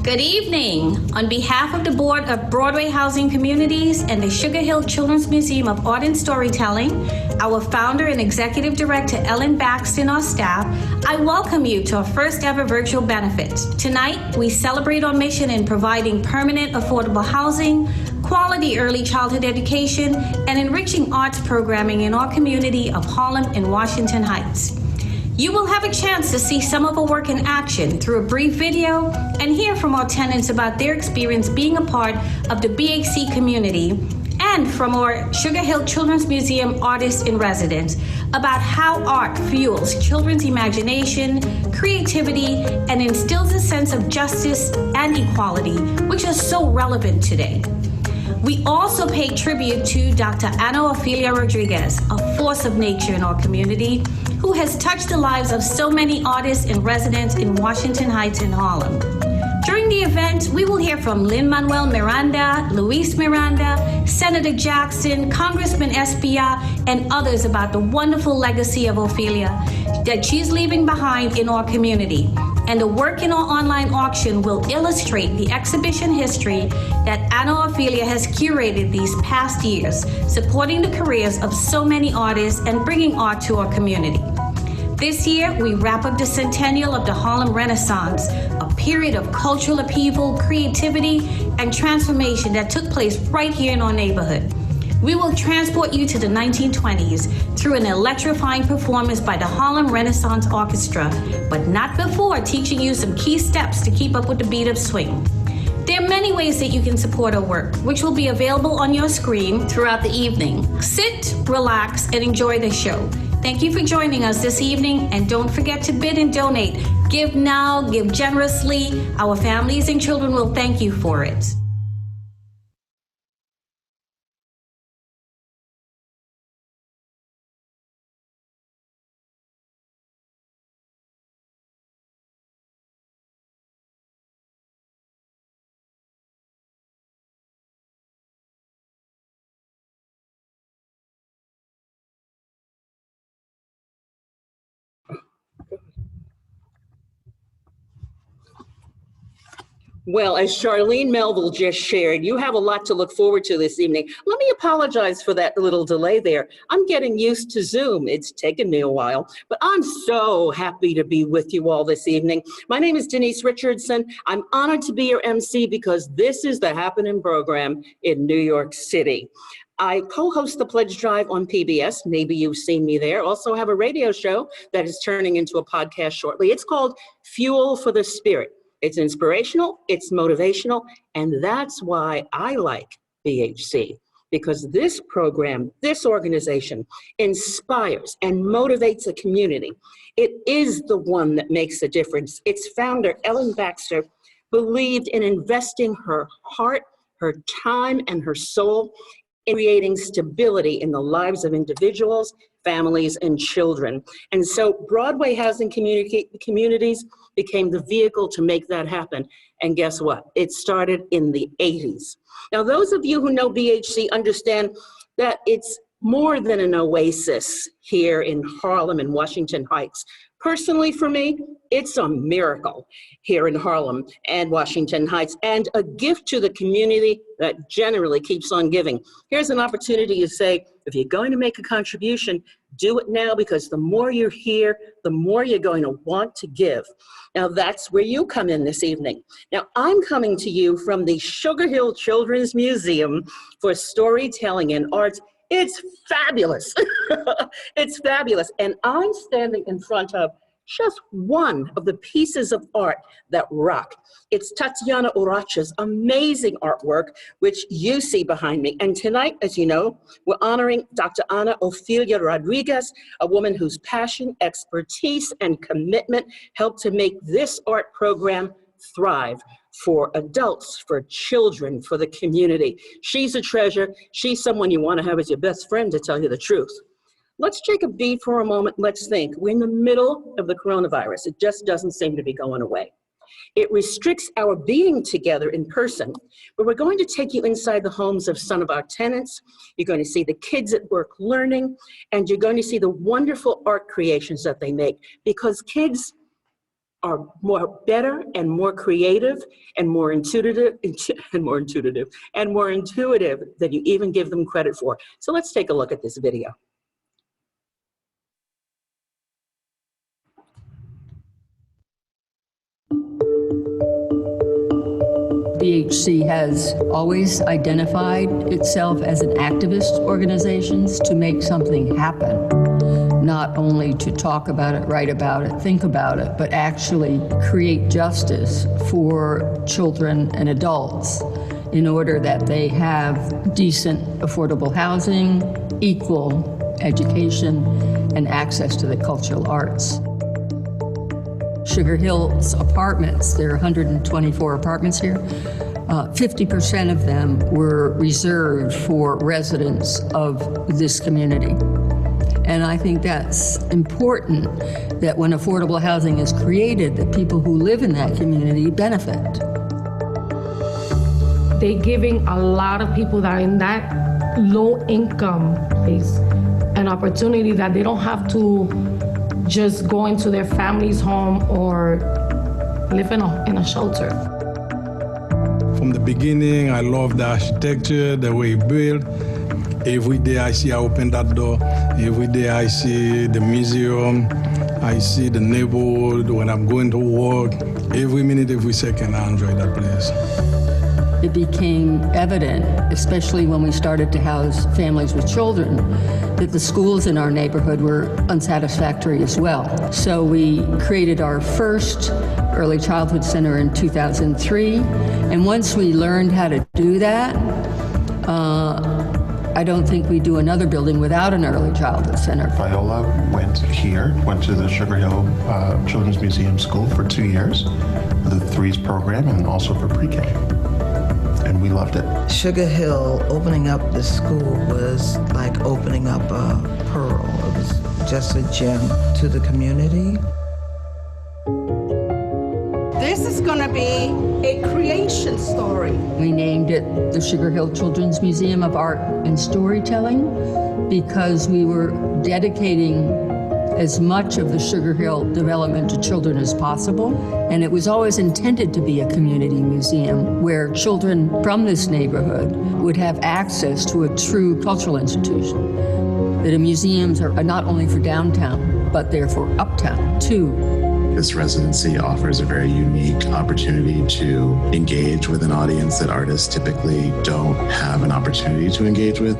Good evening. On behalf of the Board of Broadway Housing Communities and the Sugar Hill Children's Museum of Art and Storytelling, our founder and executive director, Ellen Baxter, and our staff, I welcome you to our first ever virtual benefit. Tonight, we celebrate our mission in providing permanent affordable housing, quality early childhood education, and enriching arts programming in our community of Harlem and Washington Heights. You will have a chance to see some of our work in action through a brief video and hear from our tenants about their experience being a part of the BHC community, and from our Sugar Hill Children's Museum artists in residence about how art fuels children's imagination, creativity, and instills a sense of justice and equality, which is so relevant today. We also pay tribute to Dr. Ana Ofelia Rodriguez, a force of nature in our community, who has touched the lives of so many artists and residents in Washington Heights and Harlem. During the event, we will hear from Lin-Manuel Miranda, Luis Miranda, Senator Jackson, Congressman Espia, and others about the wonderful legacy of Ofelia that she's leaving behind in our community. And the work in our online auction will illustrate the exhibition history that Ana Ofelia has curated these past years, supporting the careers of so many artists and bringing art to our community. This year, we wrap up the centennial of the Harlem Renaissance, a period of cultural upheaval, creativity, and transformation that took place right here in our neighborhood. We will transport you to the 1920s through an electrifying performance by the Harlem Renaissance Orchestra, but not before teaching you some key steps to keep up with the beat of swing. There are many ways that you can support our work, which will be available on your screen throughout the evening. Sit, relax, and enjoy the show. Thank you for joining us this evening, and don't forget to bid and donate. Give now, give generously. Our families and children will thank you for it. Well, as Charlene Melville just shared, you have a lot to look forward to this evening. Let me apologize for that little delay there. I'm getting used to Zoom. It's taken me a while, but I'm so happy to be with you all this evening. My name is Denise Richardson. I'm honored to be your MC because this is the Happening program in New York City. I co-host the Pledge Drive on PBS. Maybe you've seen me there. Also have a radio show that is turning into a podcast shortly. It's called Fuel for the Spirit. It's inspirational, it's motivational, and that's why I like BHC, because this program, this organization inspires and motivates a community. It is the one that makes a difference. Its founder, Ellen Baxter, believed in investing her heart, her time, and her soul in creating stability in the lives of individuals, families, and children. And so Broadway Housing Communities became the vehicle to make that happen. And guess what? It started in the 80s. Now, those of you who know BHC understand that it's more than an oasis here in Harlem and Washington Heights. Personally, for me, it's a miracle here in Harlem and Washington Heights, and a gift to the community that generally keeps on giving. Here's an opportunity to say, if you're going to make a contribution, do it now, because the more you're here, the more you're going to want to give. Now, that's where you come in this evening. Now, I'm coming to you from the Sugar Hill Children's Museum for Storytelling and Arts. It's fabulous. It's fabulous. And I'm standing in front of just one of the pieces of art that rock. It's Tatiana Uracha's amazing artwork, which you see behind me. And tonight, as you know, we're honoring Dr. Ana Ofelia Rodriguez, a woman whose passion, expertise, and commitment helped to make this art program thrive for adults, for children, for the community. She's a treasure. She's someone you want to have as your best friend, to tell you the truth. Let's take a beat for a moment. Let's think. We're in the middle of the coronavirus. It just doesn't seem to be going away. It restricts our being together in person, but we're going to take you inside the homes of some of our tenants. You're going to see the kids at work learning, and you're going to see the wonderful art creations that they make, because kids, are better and more creative and more intuitive than you even give them credit for. So let's take a look at this video. BHC has always identified itself as an activist organization to make something happen, not only to talk about it, write about it, think about it, but actually create justice for children and adults in order that they have decent, affordable housing, equal education, and access to the cultural arts. Sugar Hills apartments, there are 124 apartments here. 50% of them were reserved for residents of this community. And I think that's important that when affordable housing is created, that people who live in that community benefit. They're giving a lot of people that are in that low income base an opportunity that they don't have to just go into their family's home or live in a shelter. From the beginning, I love the architecture, the way it built. Every day I see I open that door. Every day I see the museum. I see the neighborhood when I'm going to work. Every minute, every second, I enjoy that place. It became evident, especially when we started to house families with children, that the schools in our neighborhood were unsatisfactory as well. So we created our first early childhood center in 2003. And once we learned how to do that, I don't think we do another building without an early childhood center. Viola went to the Sugar Hill Children's Museum School for 2 years, for the Threes program and also for pre-K. And we loved it. Sugar Hill, opening up the school was like opening up a pearl. It was just a gem to the community. This is going to be a creation story. We named it the Sugar Hill Children's Museum of Art and Storytelling because we were dedicating as much of the Sugar Hill development to children as possible. And it was always intended to be a community museum where children from this neighborhood would have access to a true cultural institution. That museums are not only for downtown, but they're for uptown too. This residency offers a very unique opportunity to engage with an audience that artists typically don't have an opportunity to engage with.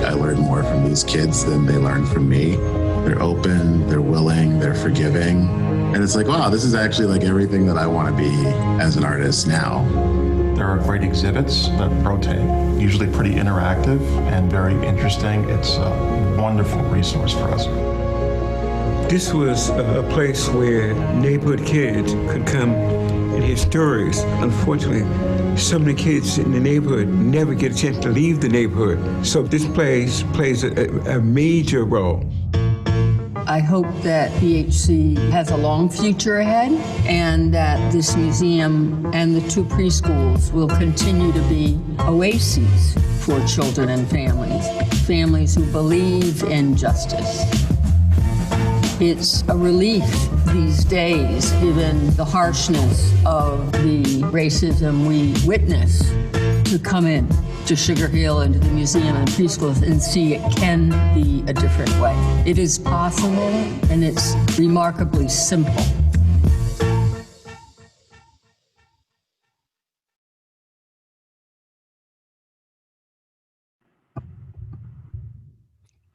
I learned more from these kids than they learned from me. They're open, they're willing, they're forgiving. And it's like, wow, this is actually like everything that I want to be as an artist now. There are great exhibits that rotate, usually pretty interactive and very interesting. It's a wonderful resource for us. This was a place where neighborhood kids could come and hear stories. Unfortunately, some of the kids in the neighborhood never get a chance to leave the neighborhood. So this place plays a major role. I hope that BHC has a long future ahead and that this museum and the 2 preschools will continue to be oases for children and families who believe in justice. It's a relief these days, given the harshness of the racism we witness, to come in to Sugar Hill and to the museum and preschools and see it can be a different way. It is possible, and it's remarkably simple.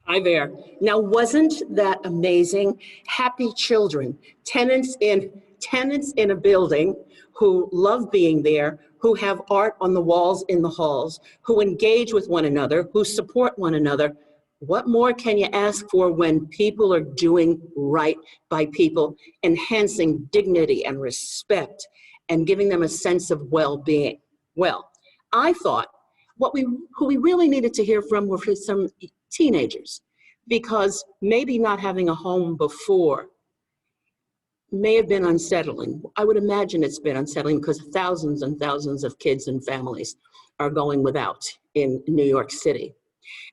Hi there. Now, wasn't that amazing? Happy children, tenants in a building who love being there, who have art on the walls in the halls, who engage with one another, who support one another. What more can you ask for when people are doing right by people, enhancing dignity and respect and giving them a sense of well-being? Well, I thought who we really needed to hear from were some teenagers, because maybe not having a home before may have been unsettling. I would imagine it's been unsettling because thousands and thousands of kids and families are going without in New York City.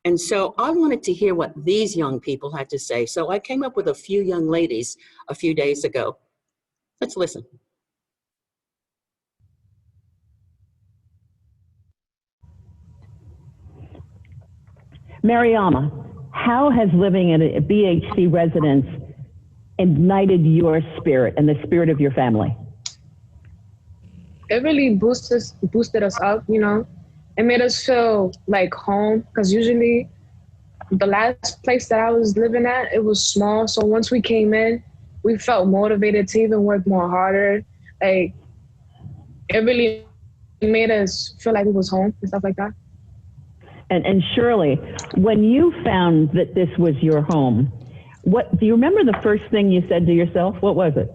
And so I wanted to hear what these young people had to say. So I came up with a few young ladies a few days ago Let's listen. Mariama, how has living in a BHC residence ignited your spirit and the spirit of your family? It really boosted us up, you know. It made us feel like home, because usually the last place that I was living at, it was small. So once we came in, we felt motivated to even work more harder. Like, it really made us feel like we was home and stuff like that. And Shirley, when you found that this was your home, what do you remember the first thing you said to yourself? What was it?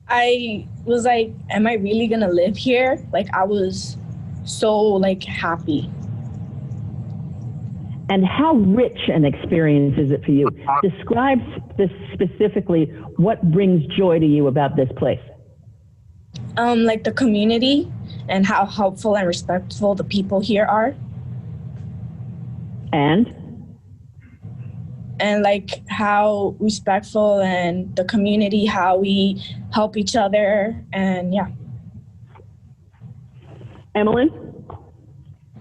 I was like, am I really gonna live here? Like, I was so like happy. And how rich an experience is it for you? Describe this specifically. What brings joy to you about this place? Like the community and how helpful and respectful the people here are. And like how respectful and the community, how we help each other, and yeah. Emmeline,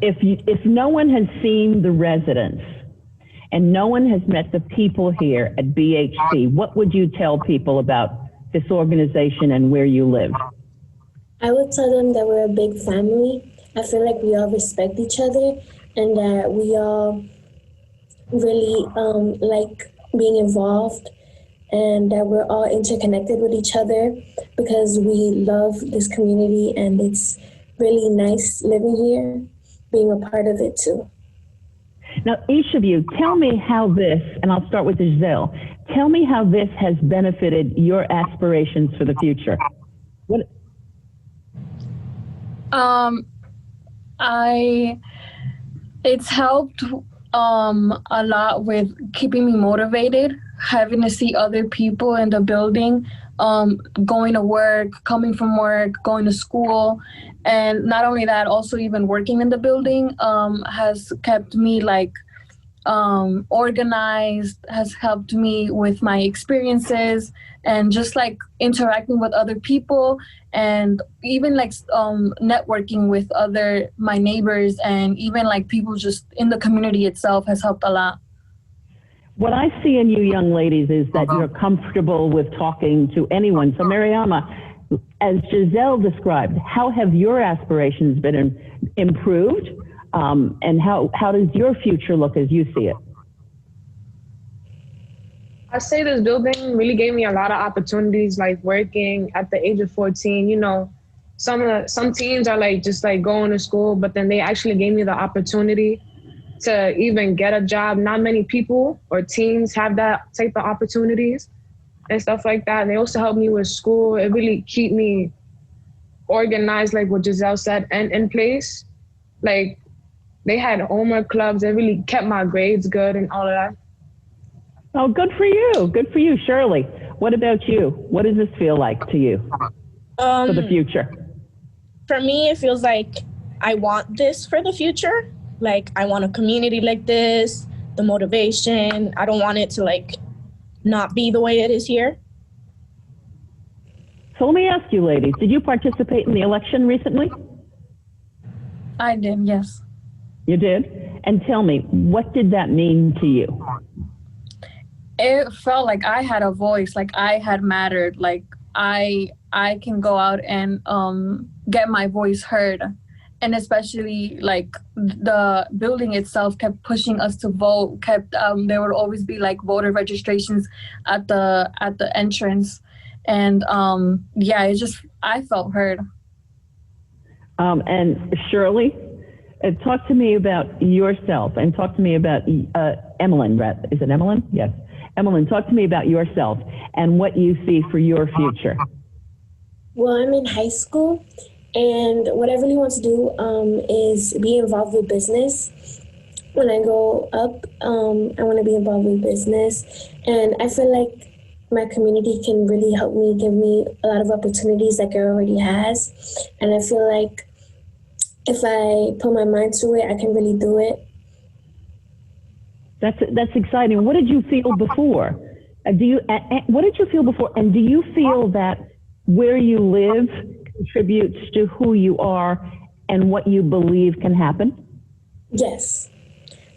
if no one has seen the residence and no one has met the people here at BHC, what would you tell people about this organization and where you live? I would tell them that we're a big family. I feel like we all respect each other and that we all really like being involved, and that we're all interconnected with each other because we love this community, and it's really nice living here, being a part of it too. Now, each of you, tell me how this, and I'll start with Giselle, tell me how this has benefited your aspirations for the future. What? It's helped a lot with keeping me motivated, having to see other people in the building, going to work, coming from work, going to school. And not only that, also even working in the building has kept me like organized, has helped me with my experiences and just like interacting with other people, and even like networking with my neighbors, and even like people just in the community itself has helped a lot. What I see in you young ladies is that you're comfortable with talking to anyone. So Mariama, as Giselle described, how have your aspirations been improved? And how does your future look as you see it? I say this building really gave me a lot of opportunities, like working at the age of 14. You know, some teens are like just like going to school, but then they actually gave me the opportunity to even get a job. Not many people or teens have that type of opportunities and stuff like that. And they also helped me with school. It really keep me organized, like what Giselle said, and in place. Like, they had homework clubs. It really kept my grades good and all of that. Oh, good for you. Good for you, Shirley. What about you? What does this feel like to you for the future? For me, it feels like I want this for the future. Like, I want a community like this, the motivation. I don't want it to like not be the way it is here. So let me ask you, ladies, did you participate in the election recently? I did, yes. You did? And tell me, what did that mean to you? It felt like I had a voice, like I had mattered, like I can go out and get my voice heard. And especially like the building itself kept pushing us to vote, there would always be like voter registrations at the entrance. And yeah, I felt heard. And Shirley, talk to me about yourself, and talk to me about Emmeline. Is it Emmeline? Yes. Emmeline, talk to me about yourself and what you see for your future. Well, I'm in high school, and what I really want to do is be involved with business. When I grow up, I want to be involved with business, and I feel like my community can really help me, give me a lot of opportunities like it already has, and I feel like if I put my mind to it, I can really do it. That's exciting. What did you feel before? What did you feel before? And do you feel that where you live contributes to who you are and what you believe can happen? Yes,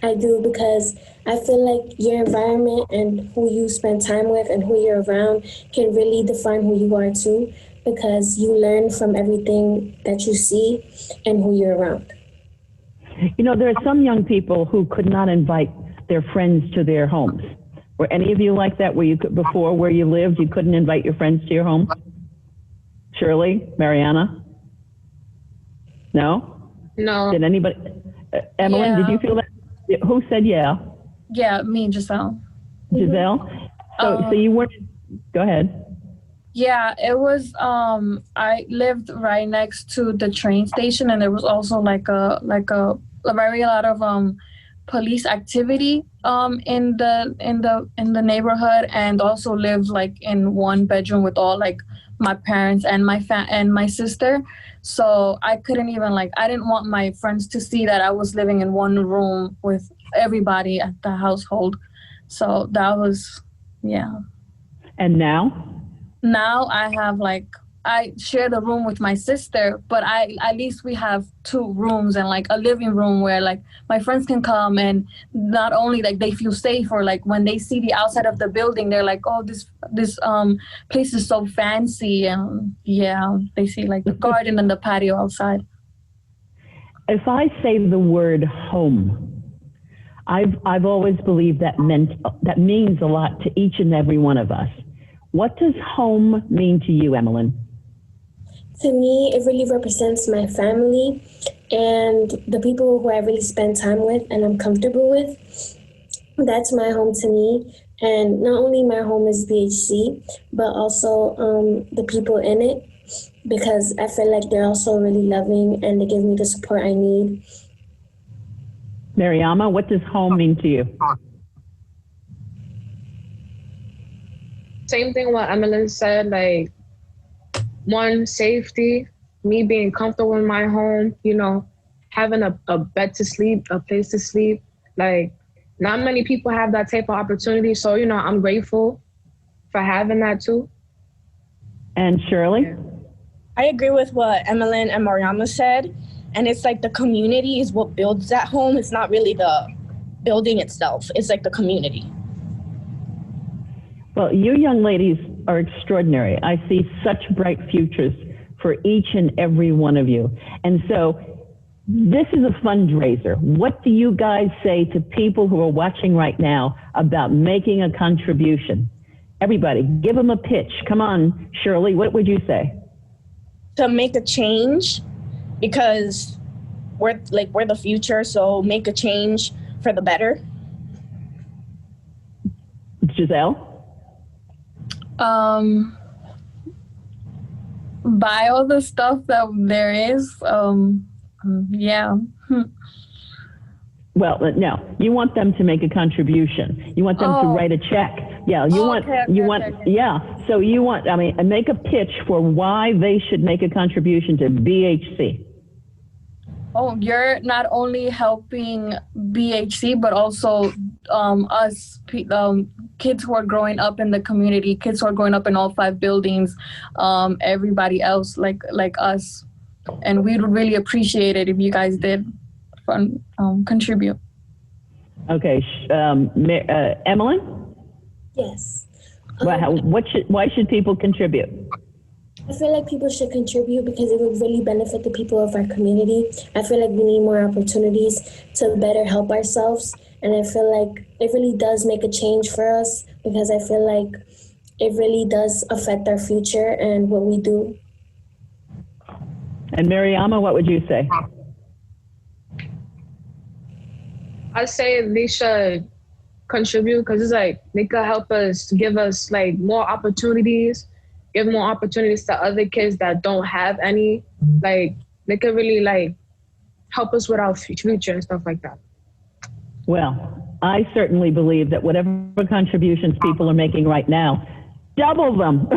I do, because I feel like your environment and who you spend time with and who you're around can really define who you are too, because you learn from everything that you see and who you're around. You know, there are some young people who could not invite their friends to their homes. Were any of you like that, where you could, before where you lived, you couldn't invite your friends to your home? Shirley, Mariana? No? No. Did anybody? Emily, Yeah. did you feel that? Who said yeah? Yeah, me and Giselle. Giselle? So you weren't, go ahead. Yeah, it was, I lived right next to the train station, and there was also like a very lot of police activity in the neighborhood, and also lived like in one bedroom with all like my parents and my sister. So I couldn't even I didn't want my friends to see that I was living in one room with everybody at the household. So that was, yeah. And now? Now I have I share the room with my sister, but at least we have 2 rooms and a living room where my friends can come, and not only they feel safe, or when they see the outside of the building, they're like, oh, this place is so fancy, and yeah, they see the garden and the patio outside. If I say the word home, I've always believed that means a lot to each and every one of us. What does home mean to you, Emmeline? To me, it really represents my family and the people who I really spend time with and I'm comfortable with. That's my home to me. And not only my home is BHC, but also the people in it, because I feel like they're also really loving and they give me the support I need. Mariama, what does home mean to you? Same thing what Emily said, one, safety, me being comfortable in my home, having a bed to sleep, a place to sleep. Not many people have that type of opportunity. So, I'm grateful for having that too. And Shirley? I agree with what Emmeline and Mariama said. And it's the community is what builds that home. It's not really the building itself. It's the community. Well, you young ladies are extraordinary. I see such bright futures for each and every one of you. And so this is a fundraiser. What do you guys say to people who are watching right now about making a contribution? Everybody, give them a pitch. Come on, Shirley, what would you say? To make a change, because we're the future, so make a change for the better. Giselle? Buy all the stuff that there is. Yeah. Well, no, you want them to make a contribution. You want them to write a check. Yeah, yeah. So you want, make a pitch for why they should make a contribution to BHC. Oh, you're not only helping BHC, but also us, kids who are growing up in the community, kids who are growing up in all 5 buildings, everybody else like us. And we would really appreciate it if you guys did contribute. Okay, Emmeline? Yes. Why should people contribute? I feel like people should contribute because it would really benefit the people of our community. I feel like we need more opportunities to better help ourselves. And I feel like it really does make a change for us, because I feel like it really does affect our future and what we do. And Mariama, what would you say? I say they should contribute, because it's they could help us, give us more opportunities, give more opportunities to other kids that don't have any. They could really help us with our future and stuff like that. Well, I certainly believe that whatever contributions people are making right now, double them.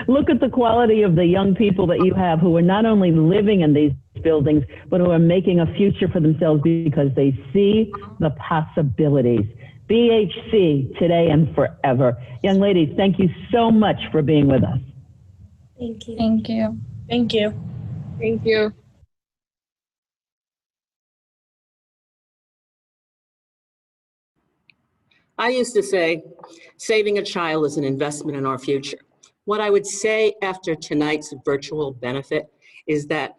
Look at the quality of the young people that you have who are not only living in these buildings, but who are making a future for themselves because they see the possibilities. BHC, today and forever. Young ladies, thank you so much for being with us. Thank you. Thank you. Thank you. Thank you. I used to say, saving a child is an investment in our future. What I would say after tonight's virtual benefit is that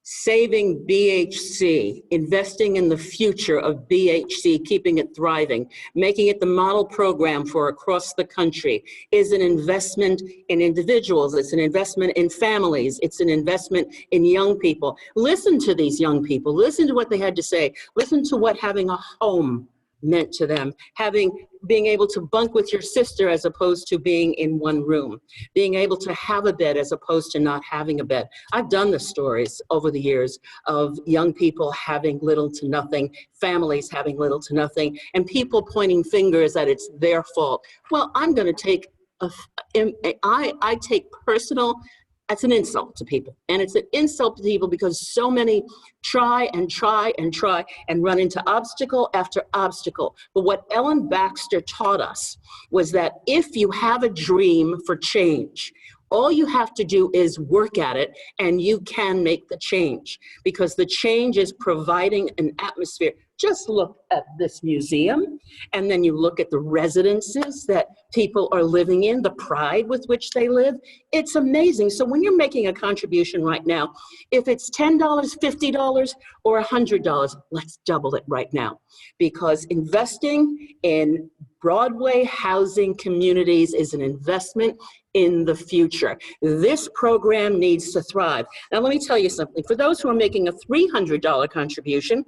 saving BHC, investing in the future of BHC, keeping it thriving, making it the model program for across the country, is an investment in individuals. It's an investment in families. It's an investment in young people. Listen to these young people. Listen to what they had to say. Listen to what having a home meant to them, being able to bunk with your sister as opposed to being in one room, being able to have a bed as opposed to not having a bed. I've done the stories over the years of young people having little to nothing, families having little to nothing, and people pointing fingers that it's their fault. Well, I'm going to take I take personal. That's an insult to people. And it's an insult to people because so many try and try and try and run into obstacle after obstacle. But what Ellen Baxter taught us was that if you have a dream for change, all you have to do is work at it and you can make the change, because the change is providing an atmosphere. Just look at this museum, and then you look at the residences that people are living in, the pride with which they live. It's amazing. So when you're making a contribution right now, if it's $10, $50, or $100, let's double it right now, because investing in Broadway housing communities is an investment in the future. This program needs to thrive. Now, let me tell you something. For those who are making a $300 contribution,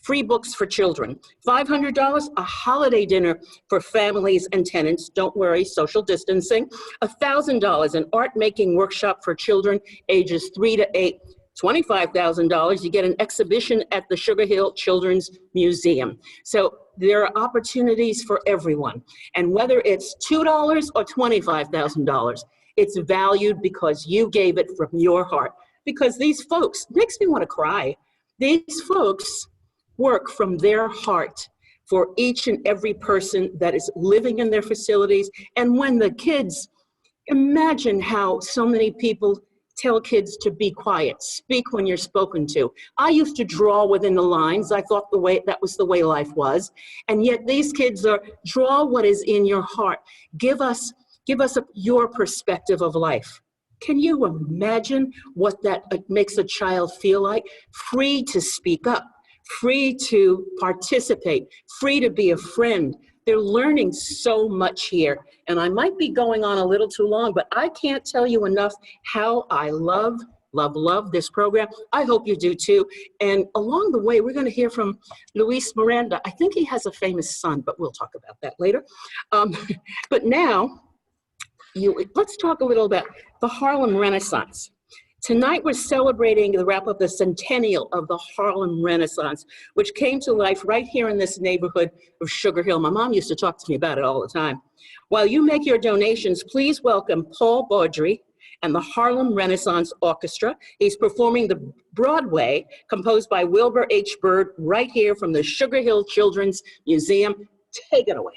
free books for children. $500, a holiday dinner for families and tenants. Don't worry, social distancing. $1,000, an art making workshop for children ages 3 to 8. $25,000, you get an exhibition at the Sugar Hill Children's Museum. So there are opportunities for everyone. And whether it's $2 or $25,000, it's valued because you gave it from your heart. Because these folks, makes me want to cry. These folks work from their heart for each and every person that is living in their facilities. And when the kids, imagine how so many people tell kids to be quiet, speak when you're spoken to. I used to draw within the lines. I thought that was the way life was. And yet these kids are, draw what is in your heart. Give us your perspective of life. Can you imagine what that makes a child feel like? Free to speak up, free to participate, free to be a friend. They're learning so much here. And I might be going on a little too long, but I can't tell you enough how I love this program. I hope you do too. And along the way, we're going to hear from Luis Miranda. I think he has a famous son, but we'll talk about that later. But now, let's talk a little about the Harlem Renaissance. Tonight, we're celebrating the wrap up the centennial of the Harlem Renaissance, which came to life right here in this neighborhood of Sugar Hill. My mom used to talk to me about it all the time. While you make your donations, please welcome Paul Baudry and the Harlem Renaissance Orchestra. He's performing the Broadway, composed by Wilbur H. Byrd, right here from the Sugar Hill Children's Museum. Take it away.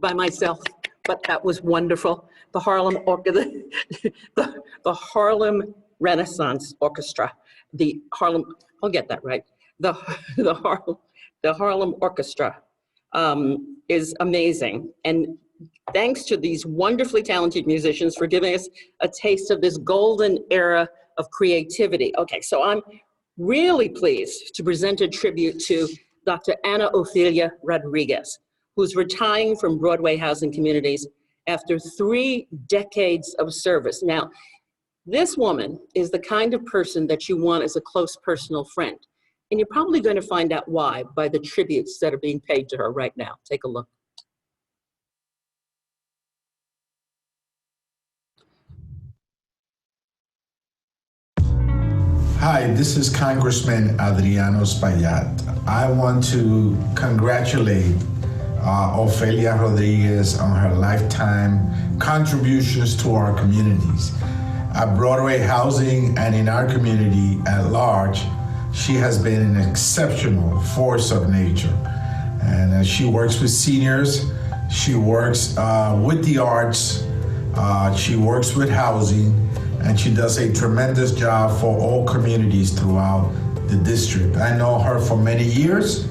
by myself, but that was wonderful. The Harlem Renaissance Orchestra, I'll get that right. The Harlem Orchestra is amazing. And thanks to these wonderfully talented musicians for giving us a taste of this golden era of creativity. Okay, so I'm really pleased to present a tribute to Dr. Ana Ofelia Rodriguez, who's retiring from Broadway Housing Communities after 3 decades of service. Now, this woman is the kind of person that you want as a close personal friend. And you're probably going to find out why by the tributes that are being paid to her right now. Take a look. Hi, this is Congressman Adriano Espaillat. I want to congratulate Ofelia Rodriguez on her lifetime contributions to our communities. At Broadway Housing and in our community at large, she has been an exceptional force of nature. And she works with seniors, she works with the arts, she works with housing, and she does a tremendous job for all communities throughout the district. I know her for many years,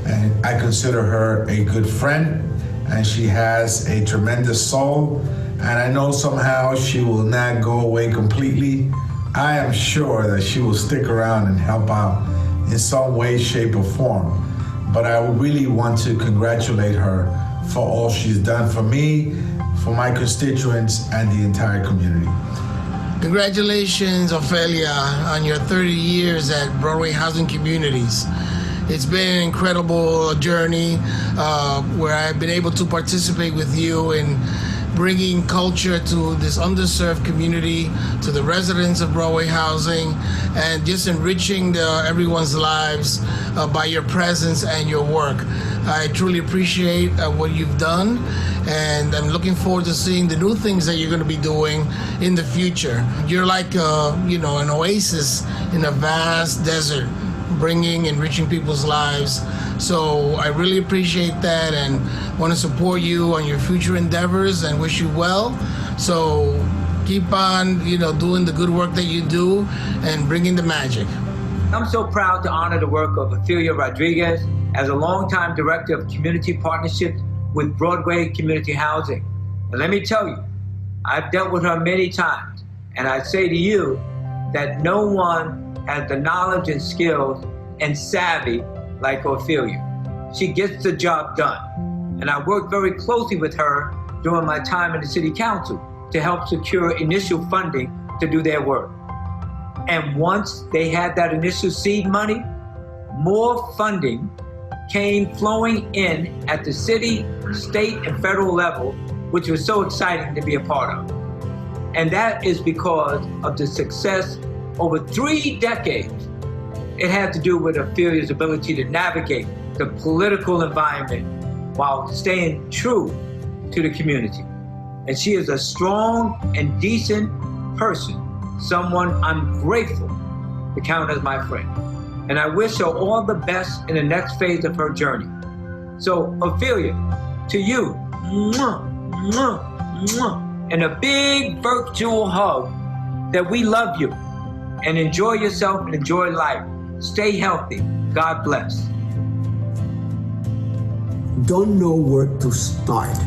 and I consider her a good friend, and she has a tremendous soul, and I know somehow she will not go away completely. I am sure that she will stick around and help out in some way, shape, or form. But I really want to congratulate her for all she's done for me, for my constituents, and the entire community. Congratulations, Ofelia, on your 30 years at Broadway Housing Communities. It's been an incredible journey where I've been able to participate with you in bringing culture to this underserved community, to the residents of Broadway Housing, and just enriching everyone's lives by your presence and your work. I truly appreciate what you've done, and I'm looking forward to seeing the new things that you're going to be doing in the future. You're like, an oasis in a vast desert, enriching people's lives. So I really appreciate that and want to support you on your future endeavors and wish you well. So keep on, doing the good work that you do and bringing the magic. I'm so proud to honor the work of Ofelia Rodriguez as a longtime director of community partnerships with Broadway Community Housing. And let me tell you, I've dealt with her many times, and I say to you that no one has the knowledge and skills and savvy like Ofelia. She gets the job done. And I worked very closely with her during my time in the city council to help secure initial funding to do their work. And once they had that initial seed money, more funding came flowing in at the city, state, and federal level, which was so exciting to be a part of. And that is because of the success over 3 decades. It had to do with Ophelia's ability to navigate the political environment while staying true to the community. And she is a strong and decent person, someone I'm grateful to count as my friend. And I wish her all the best in the next phase of her journey. So, Ofelia, to you, mwah, mwah, mwah, and a big virtual hug that we love you. And enjoy yourself and enjoy life. Stay healthy. God bless. Don't know where to start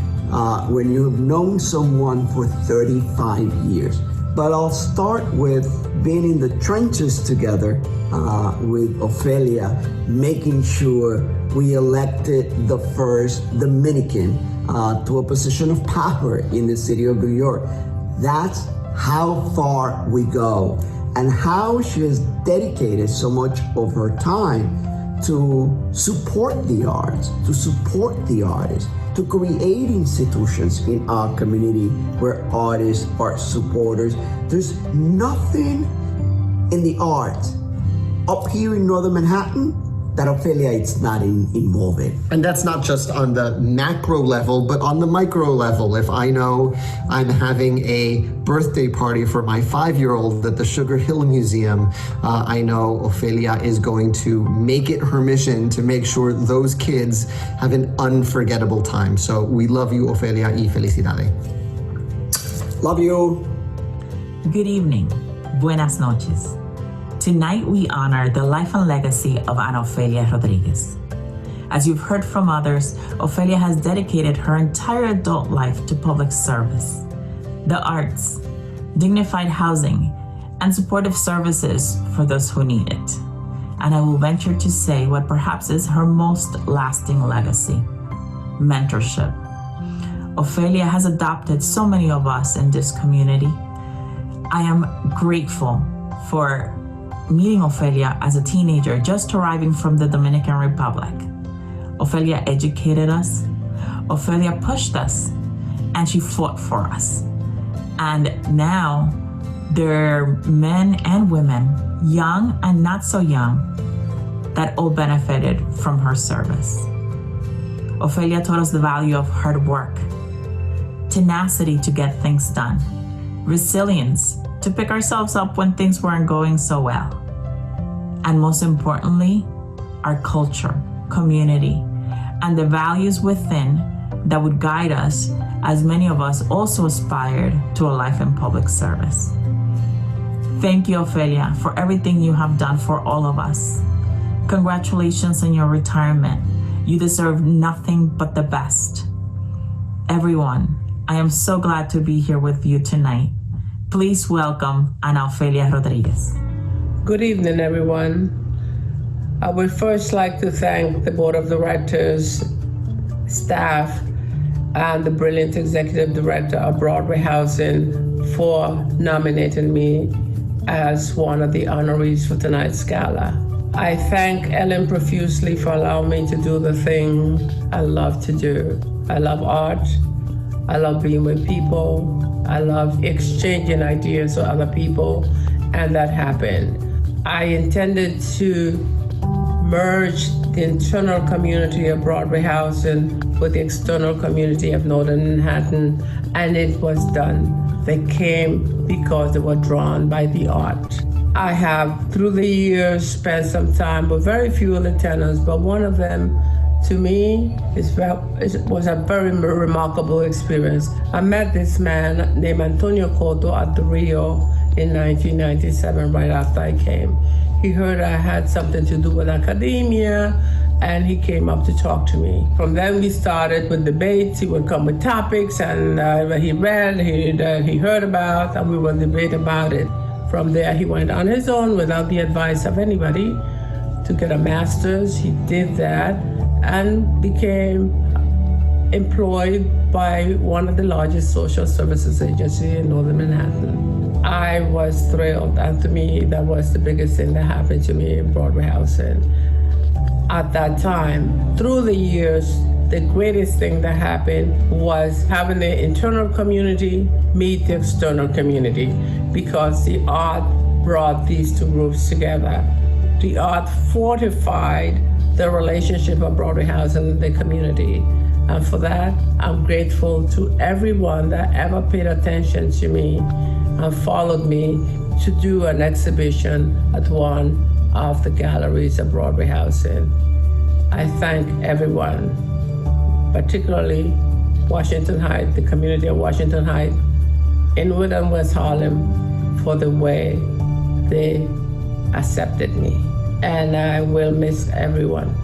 when you've known someone for 35 years. But I'll start with being in the trenches together with Ofelia, making sure we elected the first Dominican to a position of power in the city of New York. That's how far we go, and how she has dedicated so much of her time to support the arts, to support the artists, to create institutions in our community where artists are supporters. There's nothing in the arts up here in Northern Manhattan that Ophelia is not involved in. And that's not just on the macro level, but on the micro level. If I know I'm having a birthday party for my 5-year-old at the Sugar Hill Museum, I know Ophelia is going to make it her mission to make sure those kids have an unforgettable time. So we love you, Ophelia, y felicidades. Love you. Good evening. Buenas noches. Tonight we honor the life and legacy of Ana Ofelia Rodriguez. As you've heard from others, Ofelia has dedicated her entire adult life to public service, the arts, dignified housing, and supportive services for those who need it. And I will venture to say what perhaps is her most lasting legacy: mentorship. Ofelia has adopted so many of us in this community. I am grateful for meeting Ofelia as a teenager just arriving from the Dominican Republic. Ofelia educated us, Ofelia pushed us, and she fought for us. And now there are men and women, young and not so young, that all benefited from her service. Ofelia taught us the value of hard work, tenacity to get things done, resilience to pick ourselves up when things weren't going so well. And most importantly, our culture, community, and the values within that would guide us, as many of us also aspired to a life in public service. Thank you, Ofelia, for everything you have done for all of us. Congratulations on your retirement. You deserve nothing but the best. Everyone, I am so glad to be here with you tonight. Please welcome Ana Ofelia Rodriguez. Good evening, everyone. I would first like to thank the Board of Directors, staff, and the brilliant Executive Director of Broadway Housing for nominating me as one of the honorees for tonight's gala. I thank Ellen profusely for allowing me to do the thing I love to do. I love art. I love being with people. I love exchanging ideas with other people, and that happened. I intended to merge the internal community of Broadway Housing with the external community of Northern Manhattan, and it was done. They came because they were drawn by the art. I have, through the years, spent some time with very few lieutenants, but one of them, to me, was a very remarkable experience. I met this man named Antonio Cotto at the Rio in 1997, right after I came. He heard I had something to do with academia, and he came up to talk to me. From then we started with debates. He would come with topics, and he read, he heard about, and we would debate about it. From there, he went on his own without the advice of anybody to get a master's. He did that and became employed by one of the largest social services agencies in Northern Manhattan. I was thrilled, and to me, that was the biggest thing that happened to me in Broadway Housing. At that time, through the years, the greatest thing that happened was having the internal community meet the external community, because the art brought these two groups together. The art fortified the relationship of Broadway Housing and the community. And for that, I'm grateful to everyone that ever paid attention to me and followed me to do an exhibition at one of the galleries of Broadway Housing. I thank everyone, particularly Washington Heights, the community of Washington Heights, Inwood and West Harlem, for the way they accepted me. And I will miss everyone.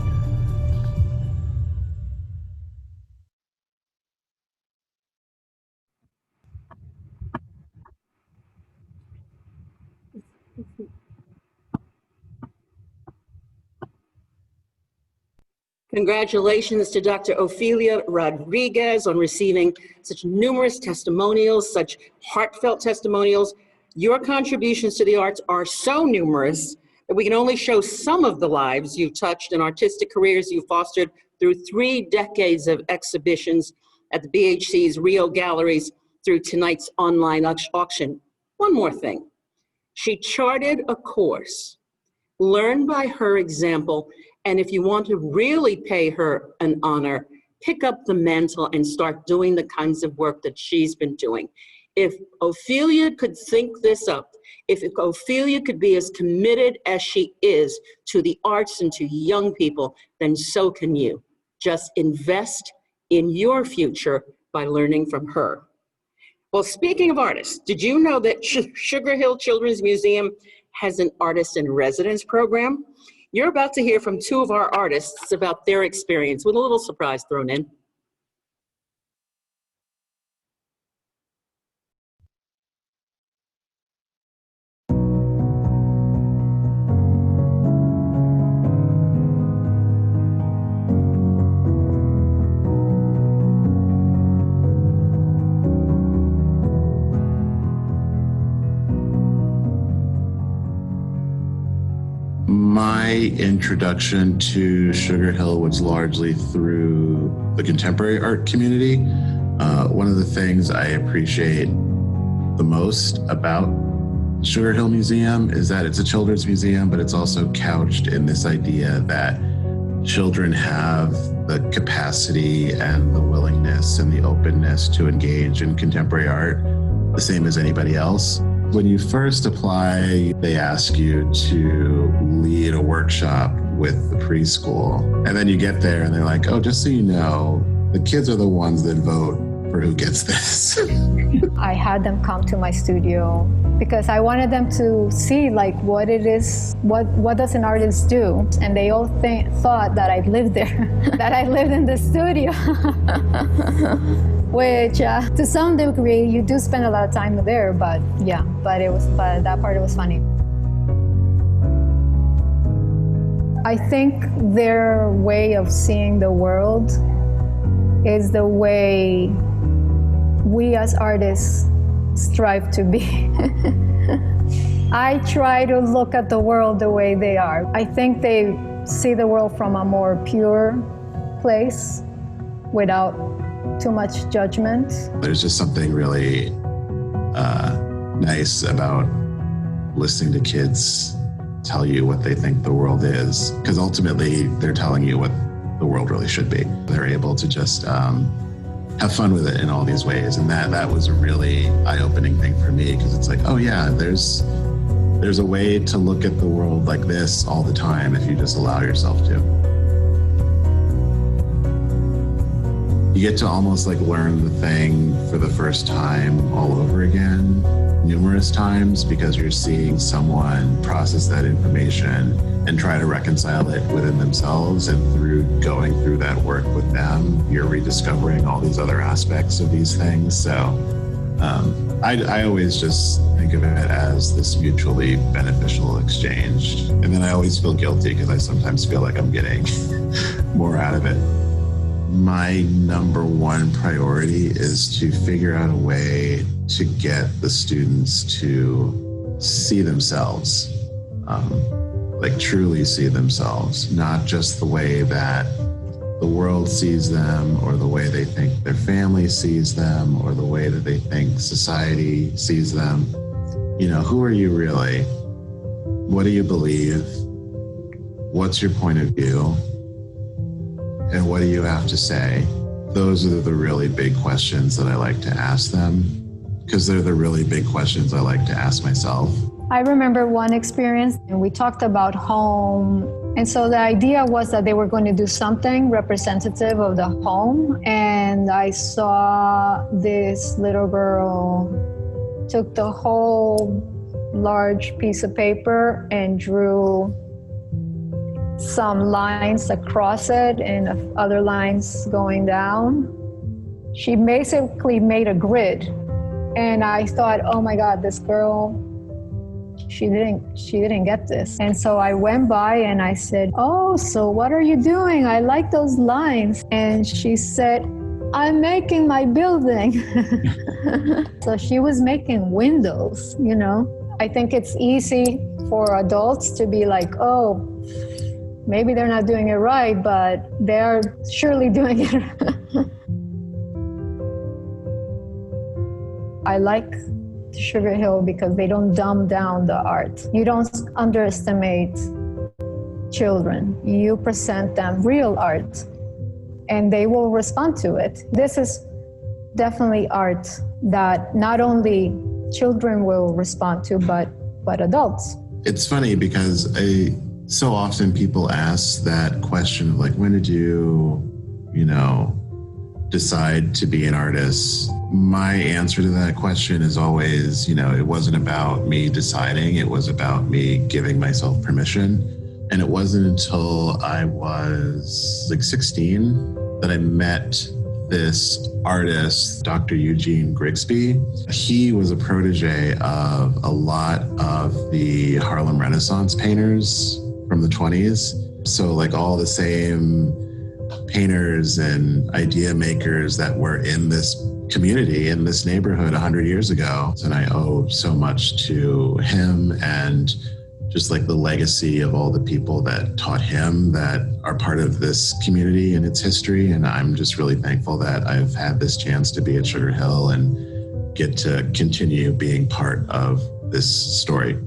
Congratulations to Dr. Ofelia Rodriguez on receiving such numerous testimonials, such heartfelt testimonials. Your contributions to the arts are so numerous that we can only show some of the lives you've touched and artistic careers you've fostered through 3 decades of exhibitions at the BHC's Rio galleries through tonight's online auction. One more thing. She charted a course, learned by her example, And if you want to really pay her an honor, pick up the mantle and start doing the kinds of work that she's been doing. If Ophelia could think this up, if Ophelia could be as committed as she is to the arts and to young people, then so can you. Just invest in your future by learning from her. Well, speaking of artists, did you know that Sugar Hill Children's Museum has an artist in residence program? You're about to hear from two of our artists about their experience with a little surprise thrown in. My introduction to Sugar Hill was largely through the contemporary art community. One of the things I appreciate the most about Sugar Hill Museum is that it's a children's museum, but it's also couched in this idea that children have the capacity and the willingness and the openness to engage in contemporary art the same as anybody else. When you first apply, they ask you to lead a workshop with the preschool. And then you get there and they're like, oh, just so you know, the kids are the ones that vote for who gets this. I had them come to my studio because I wanted them to see like what it is, what does an artist do? And they all thought that I lived there, that I lived in the studio. Which to some degree you do spend a lot of time there, but yeah, but that part it was funny. I think their way of seeing the world is the way we as artists strive to be. I try to look at the world the way they are. I think they see the world from a more pure place without too much judgment. There's just something really nice about listening to kids tell you what they think the world is, because ultimately they're telling you what the world really should be. They're able to just have fun with it in all these ways, and that was a really eye-opening thing for me, because it's like, oh yeah, there's a way to look at the world like this all the time if you just allow yourself to. You get to almost like learn the thing for the first time all over again, numerous times, because you're seeing someone process that information and try to reconcile it within themselves. And through going through that work with them, you're rediscovering all these other aspects of these things. So I always just think of it as this mutually beneficial exchange. And then I always feel guilty because I sometimes feel like I'm getting more out of it. My number one priority is to figure out a way to get the students to see themselves, like truly see themselves, not just the way that the world sees them or the way they think their family sees them or the way that they think society sees them. You know, who are you really? What do you believe? What's your point of view? And what do you have to say? Those are the really big questions that I like to ask them, because they're the really big questions I like to ask myself. I remember one experience, and we talked about home. And so the idea was that they were going to do something representative of the home. And I saw this little girl took the whole large piece of paper and drew some lines across it and other lines going down. She basically made a grid. And I thought, oh my God, this girl, she didn't get this. And so I went by and I said, oh, so what are you doing? I like those lines. And she said, I'm making my building. So she was making windows, you know. I think it's easy for adults to be like, oh, maybe they're not doing it right, but they're surely doing it. I like Sugar Hill because they don't dumb down the art. You don't underestimate children. You present them real art, and they will respond to it. This is definitely art that not only children will respond to, but adults. It's funny because so often people ask that question of like, when did you decide to be an artist? My answer to that question is always, it wasn't about me deciding, it was about me giving myself permission. And it wasn't until I was like 16 that I met this artist, Dr. Eugene Grigsby. He was a protege of a lot of the Harlem Renaissance painters from the 20s. So like all the same painters and idea makers that were in this community, in this neighborhood 100 years ago. And I owe so much to him and just like the legacy of all the people that taught him that are part of this community and its history. And I'm just really thankful that I've had this chance to be at Sugar Hill and get to continue being part of this story.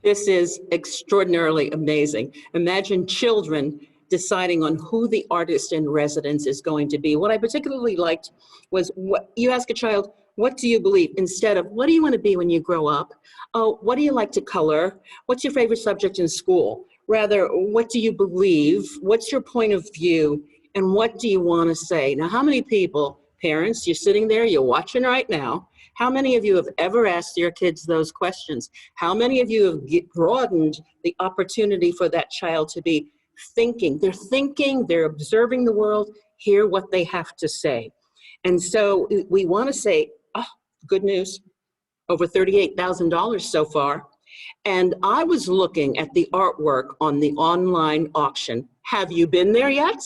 This is extraordinarily amazing. Imagine children deciding on who the artist in residence is going to be. What I particularly liked was what you ask a child, what do you believe? Instead of, what do you want to be when you grow up? Oh, what do you like to color? What's your favorite subject in school? Rather, what do you believe? What's your point of view? And what do you want to say? Now, how many people, parents, you're sitting there, you're watching right now, how many of you have ever asked your kids those questions? How many of you have broadened the opportunity for that child to be thinking? They're observing the world, hear what they have to say. And so we want to say, oh, good news, over $38,000 so far. And I was looking at the artwork on the online auction. Have you been there yet?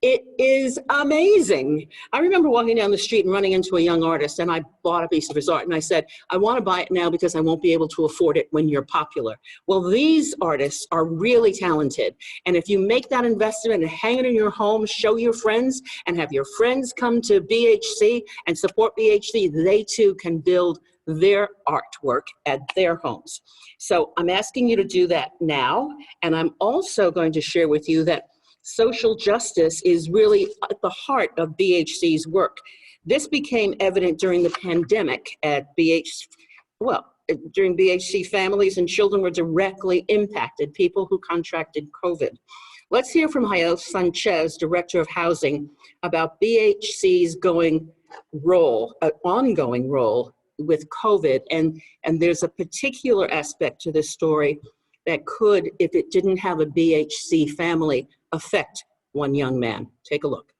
It is amazing. I remember walking down the street and running into a young artist, and I bought a piece of his art, and I said, I want to buy it now because I won't be able to afford it when you're popular. Well, these artists are really talented, and if you make that investment and hang it in your home, show your friends, and have your friends come to BHC and support BHC, they too can build their artwork at their homes. So I'm asking you to do that now, and I'm also going to share with you that social justice is really at the heart of BHC's work. This became evident during the pandemic at during BHC, families and children were directly impacted, people who contracted COVID. Let's hear from Jael Sanchez, Director of Housing, about BHC's ongoing role with COVID. And there's a particular aspect to this story that could, if it didn't have a BHC family, affect one young man. Take a look.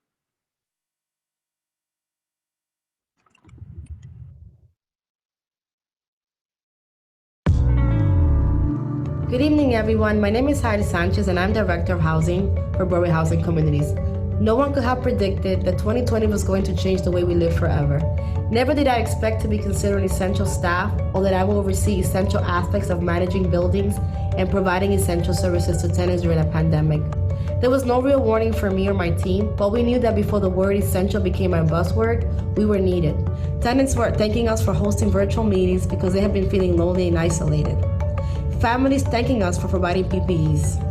Good evening, everyone. My name is Jael Sanchez, and I'm Director of Housing for Broadway Housing Communities. No one could have predicted that 2020 was going to change the way we live forever. Never did I expect to be considered essential staff or that I will oversee essential aspects of managing buildings and providing essential services to tenants during a pandemic. There was no real warning for me or my team, but we knew that before the word essential became a buzzword, we were needed. Tenants were thanking us for hosting virtual meetings because they have been feeling lonely and isolated. Families thanking us for providing PPEs.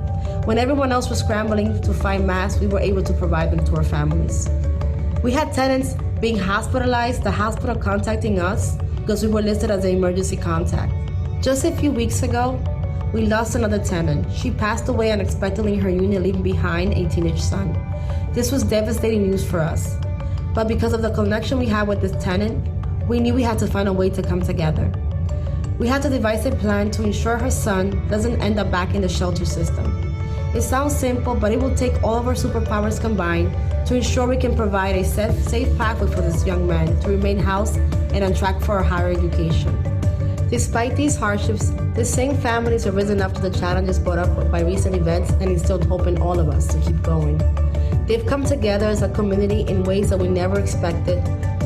When everyone else was scrambling to find masks, we were able to provide them to our families. We had tenants being hospitalized, the hospital contacting us because we were listed as an emergency contact. Just a few weeks ago, we lost another tenant. She passed away unexpectedly in her unit, leaving behind a teenage son. This was devastating news for us. But because of the connection we had with this tenant, we knew we had to find a way to come together. We had to devise a plan to ensure her son doesn't end up back in the shelter system. It sounds simple, but it will take all of our superpowers combined to ensure we can provide a safe pathway for this young man to remain housed and on track for a higher education. Despite these hardships, the same families have risen up to the challenges brought up by recent events and instilled hope in all of us to keep going. They've come together as a community in ways that we never expected,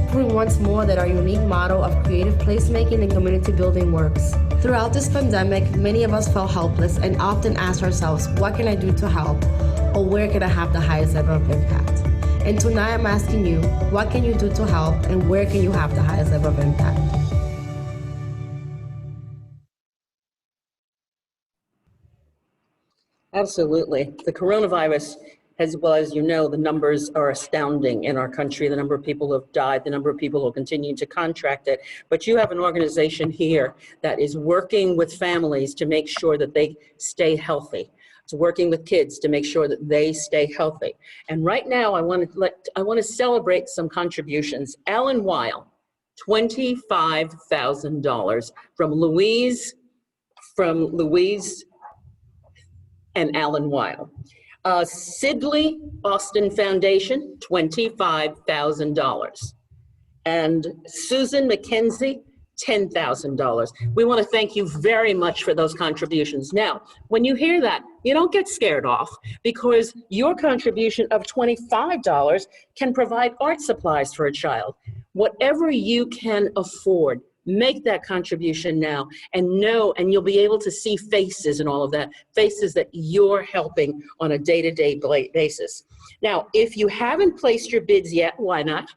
proving once more that our unique model of creative placemaking and community building works. Throughout this pandemic, many of us felt helpless and often asked ourselves, what can I do to help? Or where can I have the highest level of impact? And tonight I'm asking you, what can you do to help and where can you have the highest level of impact? Absolutely. The coronavirus, as well as you know, the numbers are astounding in our country. The number of people who have died, the number of people who are continuing to contract it. But you have an organization here that is working with families to make sure that they stay healthy. It's working with kids to make sure that they stay healthy. And right now, I want to celebrate some contributions. Alan Weil, $25,000 from Louise and Alan Weil. Sidley Austin Foundation, $25,000. And Susan McKenzie, $10,000. We want to thank you very much for those contributions. Now, when you hear that, you don't get scared off, because your contribution of $25 can provide art supplies for a child. Whatever you can afford, make that contribution now, and you'll be able to see faces and all of that, faces that you're helping on a day-to-day basis. Now, if you haven't placed your bids yet, why not?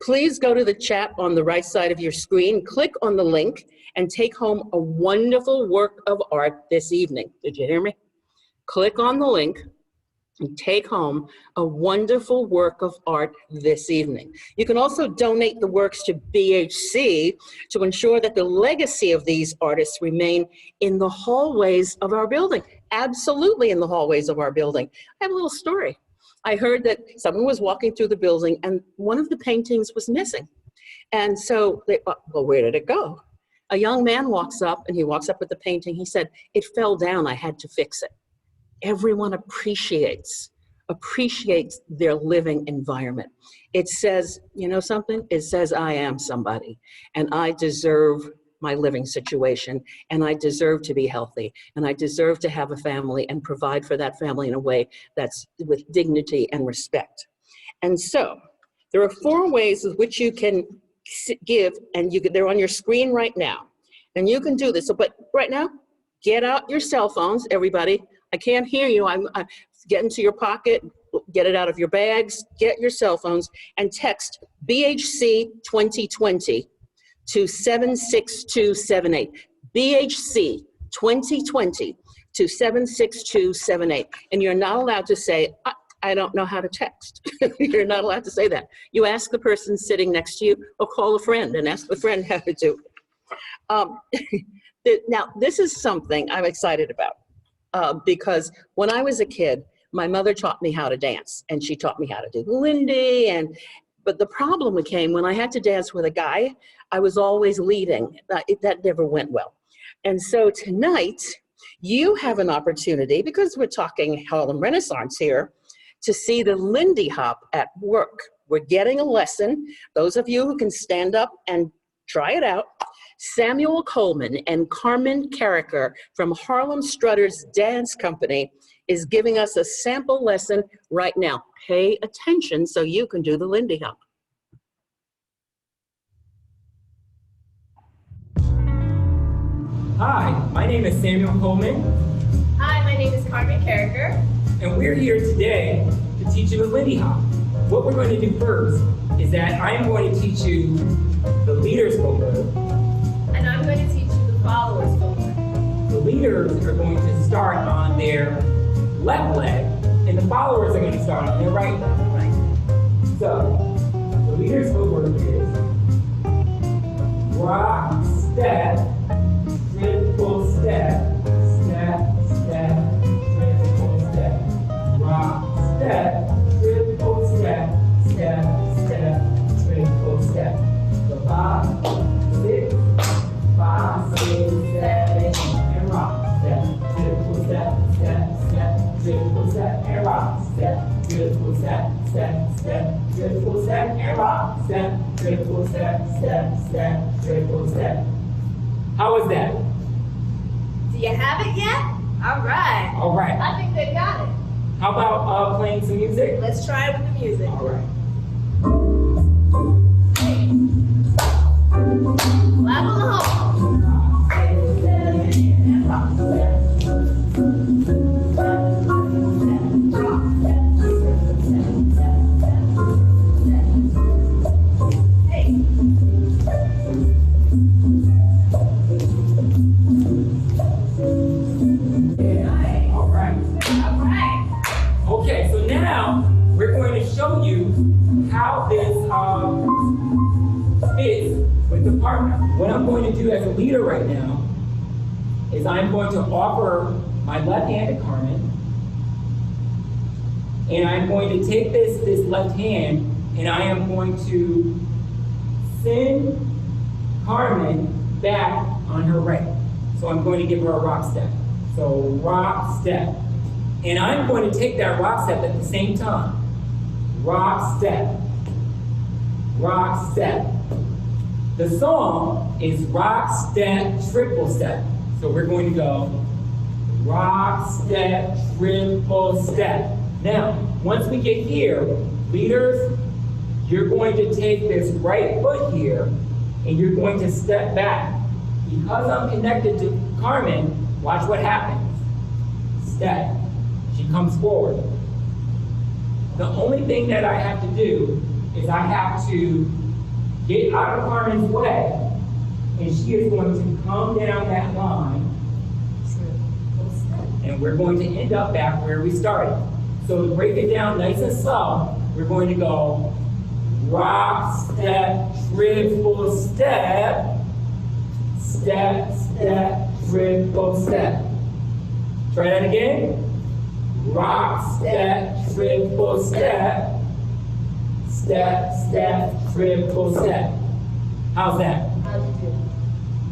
Please go to the chat on the right side of your screen, click on the link, and take home a wonderful work of art this evening. Did you hear me? Click on the link and take home a wonderful work of art this evening. You can also donate the works to BHC to ensure that the legacy of these artists remain in the hallways of our building. Absolutely in the hallways of our building. I have a little story. I heard that someone was walking through the building and one of the paintings was missing. And so they, well, where did it go? A young man walks up and he walks up with the painting. He said, "It fell down, I had to fix it." Everyone appreciates their living environment. It says, you know something? It says, I am somebody, and I deserve my living situation, and I deserve to be healthy, and I deserve to have a family and provide for that family in a way that's with dignity and respect. And so there are 4 ways with which you can give, and they're on your screen right now, and you can do this. So, but right now, get out your cell phones, everybody. I can't hear you. I'm get into your pocket, get it out of your bags, get your cell phones, and text BHC 2020 to 76278. BHC 2020 to 76278. And you're not allowed to say, I don't know how to text. You're not allowed to say that. You ask the person sitting next to you, or call a friend and ask the friend how to do it. Now, this is something I'm excited about because when I was a kid, my mother taught me how to dance, and she taught me how to do Lindy. But the problem came when I had to dance with a guy. I was always leading. That never went well. And so tonight, you have an opportunity, because we're talking Harlem Renaissance here, to see the Lindy Hop at work. We're getting a lesson. Those of you who can stand up and try it out. Samuel Coleman and Carmen Carricker from Harlem Strutters Dance Company is giving us a sample lesson right now. Pay attention so you can do the Lindy Hop. Hi, my name is Samuel Coleman. Hi, my name is Carmen Carricker. And we're here today to teach you the Lindy Hop. What we're going to do first is that I am going to teach you the leaders over. And I'm going to teach you the followers over. The leaders are going to start on their left leg, and the followers are going to start on their right leg. Right. So, the leaders over is rock, step, triple step, step, step, triple step, rock, step, triple step, step, step, triple step. So 5, 6, 5, 6, 7, and rock, step, triple step, step, step, triple step, and rock, step, triple step, step, step, triple step, and rock, step, triple step, step, step, triple step. How was that? Do you have it yet? All right. All right. I think they got it. How about playing some music? Let's try it with the music. All right. Clap on the hole. part. What I'm going to do as a leader right now is I'm going to offer my left hand to Carmen, and I'm going to take this left hand, and I am going to send Carmen back on her right. So I'm going to give her a rock step. So rock step. And I'm going to take that rock step at the same time. Rock step. Rock step. The song is rock step, triple step. So we're going to go rock step, triple step. Now, once we get here, leaders, you're going to take this right foot here and you're going to step back. Because I'm connected to Carmen, watch what happens. Step. She comes forward. The only thing that I have to do is I have to get out of Carmen's way, and she is going to come down that line, and we're going to end up back where we started. So to break it down nice and slow, we're going to go rock, step, triple step, step, step, triple step. Try that again. Rock, step, triple step, step, step, triple step. How's that? How'd you do?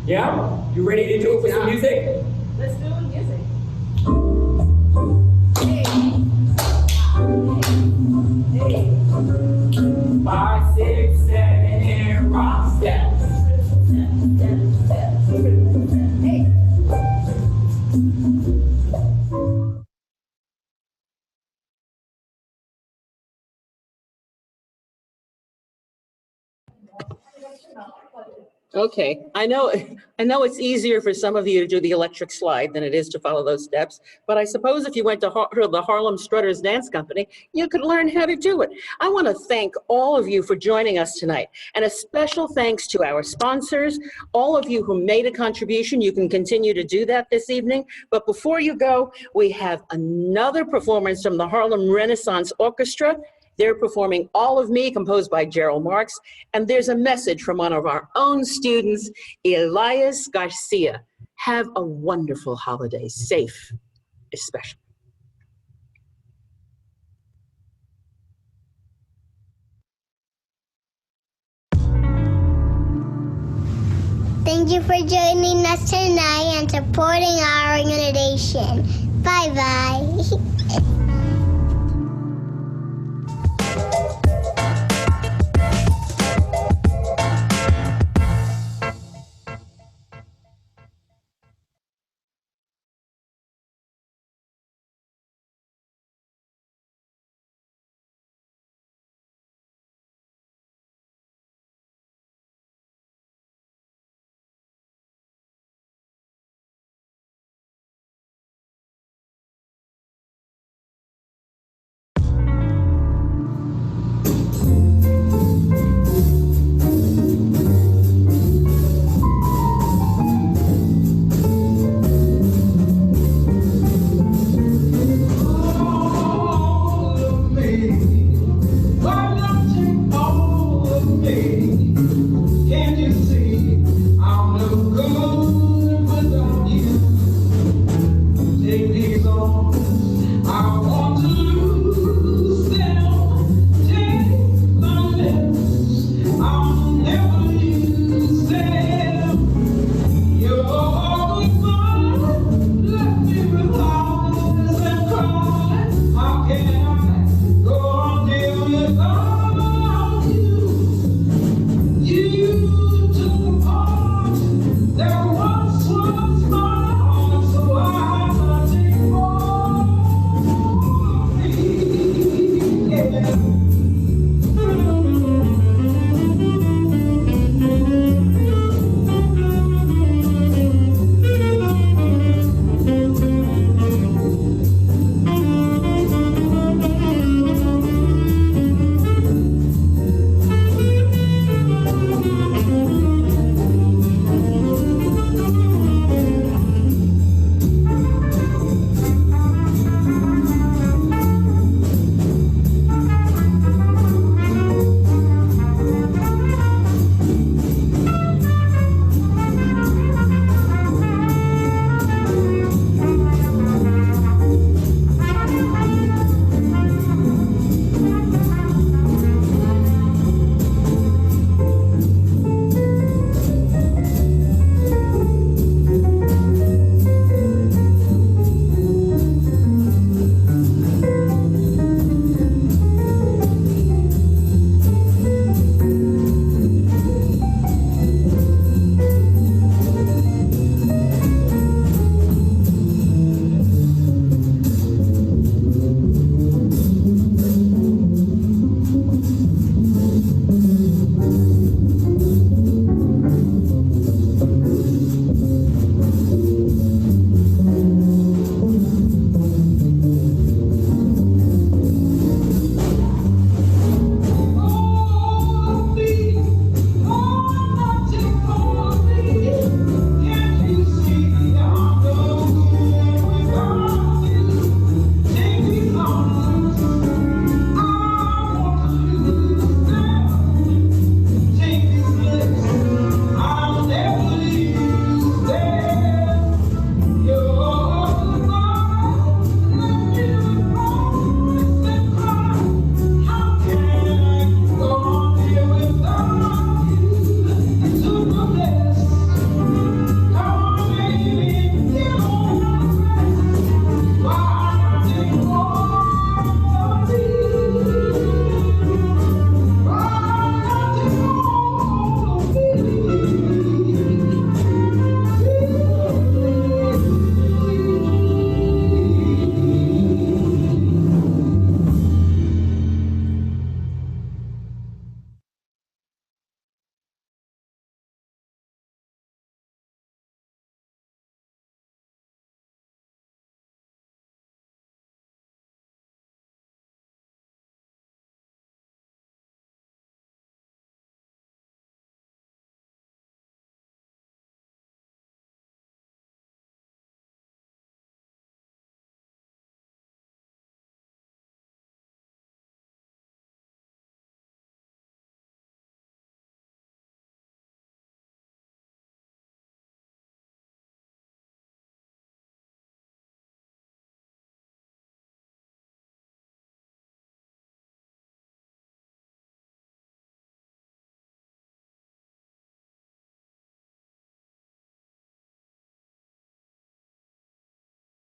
Yeah? You ready to do it with some music? Let's do it with music. Hey. 5, 6, 7, and rock step. Hey. Okay, I know it's easier for some of you to do the electric slide than it is to follow those steps, but I suppose if you went to the Harlem Strutters Dance Company, you could learn how to do it. I want to thank all of you for joining us tonight, and a special thanks to our sponsors, all of you who made a contribution. You can continue to do that this evening, but before you go, we have another performance from the Harlem Renaissance Orchestra. They're performing All of Me, composed by Gerald Marks. And there's a message from one of our own students, Elias Garcia. Have a wonderful holiday, safe, especially. Thank you for joining us tonight and supporting our organization. Bye-bye.